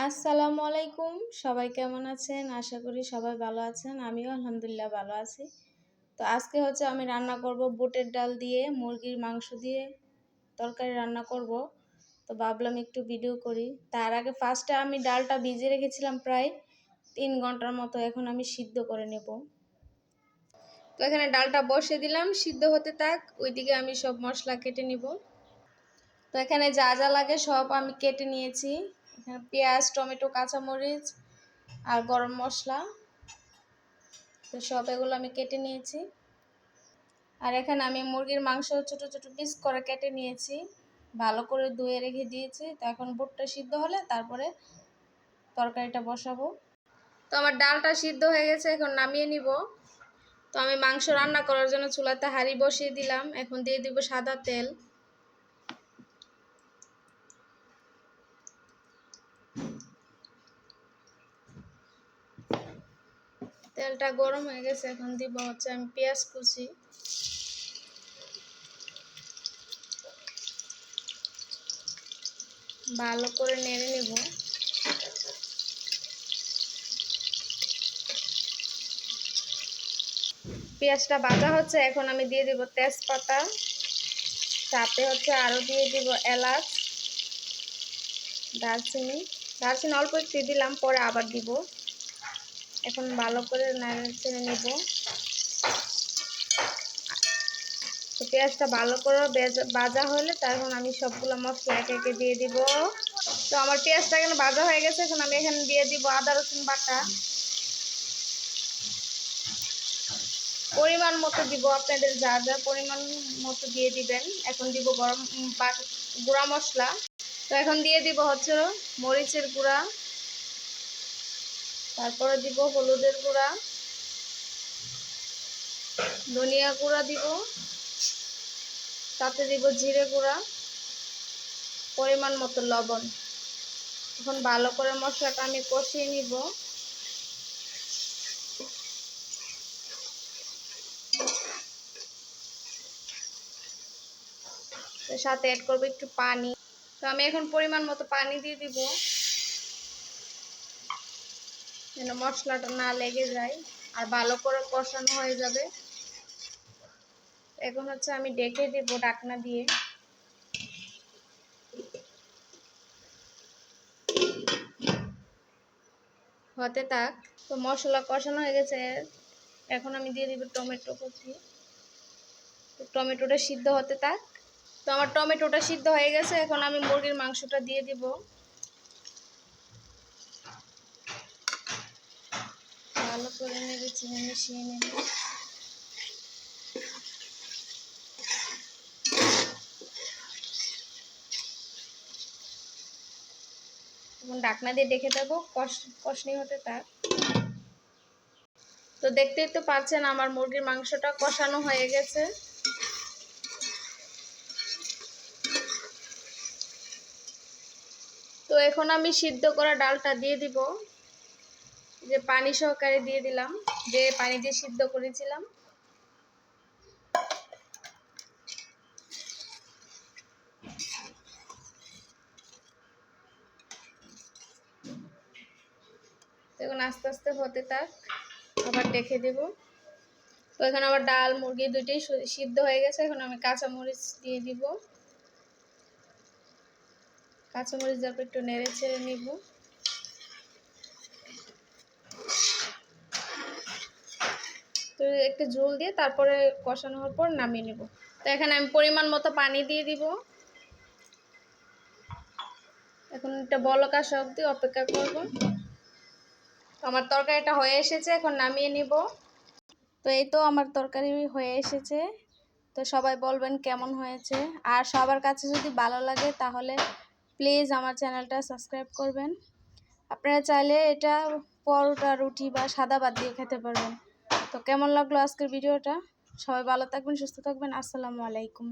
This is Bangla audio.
আসসালামু আলাইকুম। সবাই কেমন আছেন? আশা করি সবাই ভালো আছেন। আমিও আলহামদুলিল্লাহ ভালো আছি। তো আজকে আমি রান্না করব বুটের ডাল দিয়ে মুরগির মাংস দিয়ে তরকারি রান্না করব। তো ভাবলাম একটু ভিডিও করি। তার আগে ফার্স্টে আমি ডালটা ভিজিয়ে রেখেছিলাম প্রায় 3 ঘন্টার মতো। এখন আমি সিদ্ধ করে নেব। তো এখানে ডালটা বসিয়ে দিলাম, সিদ্ধ হতে থাক। ওইদিকে আমি সব মশলা কেটে নিব। তো এখানে যা যা লাগে সব আমি কেটে নিয়েছি। এখানে পেঁয়াজ, টমেটো, কাঁচামরিচ আর গরম মশলা, তো সব এগুলো আমি কেটে নিয়েছি। আর এখানে আমি মুরগির মাংস ছোট ছোট পিস করে কেটে নিয়েছি, ভালো করে ধুয়ে রেখে দিয়েছি। তো এখন বুটটা সিদ্ধ হলে তারপরে তরকারিটা বসাবো। তো আমার ডালটা সিদ্ধ হয়ে গেছে, এখন নামিয়ে নিব। তো আমি মাংস রান্না করার জন্য চুলাতে হাঁড়ি বসিয়ে দিলাম। এখন দিয়ে দিব সাদা তেল। তেলটা গরম হয়ে গেছে, এখন দিব আমি পেঁয়াজ কুচি। ভালো করে নেড়ে নেব। পেঁয়াজটা ভাজা হচ্ছে, এখন আমি দিয়ে দিব তেজপাতা, সাথে আরও দিয়ে দিব এলাচ, দারচিনি। দারচিনি অল্প একটু দিলাম, পরে আবার দিব। এখন ভালো করে নেড়ে নেব। তো পেঁয়াজটা ভালো করে ভাজা হলে তখন আমি সবগুলো মশলা একে একে দিয়ে দিব। তো আমার পেঁয়াজটা এখানে ভাজা হয়ে গেছে, এখন আমি এখানে দিয়ে দিব আদা রসুন বাটা। পরিমাণ মতো দিব, আপনাদের যা যা পরিমাণ মতো দিয়ে দিবেন। এখন দিব গুঁড়া মশলা। তো এখন দিয়ে দিব মরিচের গুঁড়া, তারপরে দিব হলুদের গুঁড়া, ধনিয়া গুঁড়া দিব, তাতে দিব জিরে গুঁড়া, পরিমাণ মতো লবণ। এখন ভালো করে মশলাটা আমি কষিয়ে নিব। সাথে অ্যাড করবো একটু পানি। তো আমি এখন পরিমাণ মতো পানি দিয়ে দিব, যেন মশলাটা না লেগে যায় আর ভালো করে কষানো হয়ে যাবে। এখন আমি ঢেকে দেব ঢাকনা দিয়ে। হতে থাক। তো মশলা কষানো হয়ে গেছে, এখন আমি দিয়ে দিব টমেটো কুচি। টমেটোটা সিদ্ধ হতে থাক। তো আমার টমেটোটা সিদ্ধ হয়ে গেছে, এখন আমি মুরগির মাংসটা দিয়ে দিব। ভালো করে নেড়ে চেড়ে মিশিয়ে নেব। এখন ঢাকনা দিয়ে ঢেকে দেবো, কষনি হতে থাক। তো দেখতেই তো পাচ্ছেন আমার মুরগির মাংসটা কষানো হয়ে গেছে। তো এখন আমি সিদ্ধ করা ডালটা দিয়ে দিব, যে পানি সহকারে দিয়ে দিলাম, যে পানি দিয়ে সিদ্ধ করেছিলাম। এখন আস্তে আস্তে হতে থাক, আবার দেখে দেব। তো এখানে আবার ডাল মুরগি দুইটাই সিদ্ধ হয়ে গেছে। এখন আমি কাঁচামরিচ দিয়ে দিব। কাঁচামরিচ দেওয়ার একটু নেড়ে ছেড়ে নিব। তো একটু ঝোল দিয়ে তারপরে কষানো হওয়ার পর নামিয়ে নেব। তো এখানে আমি পরিমাণ মতো পানি দিয়ে দিব। এখন একটা বলক আসা অবধি অপেক্ষা করব। আমার তরকারিটা হয়ে এসেছে, এখন নামিয়ে নিব। তো এই তো আমার তরকারি হয়ে এসেছে। তো সবাই বলবেন কেমন হয়েছে। আর সবার কাছে যদি ভালো লাগে তাহলে প্লিজ আমার চ্যানেলটা সাবস্ক্রাইব করবেন। আপনারা চাইলে এটা পরোটা, রুটি বা সাদা ভাত দিয়ে খেতে পারবেন। তো কেমন লাগলো আজকের ভিডিওটা? সবাই ভালো থাকবেন, সুস্থ থাকবেন। আসসালামু আলাইকুম।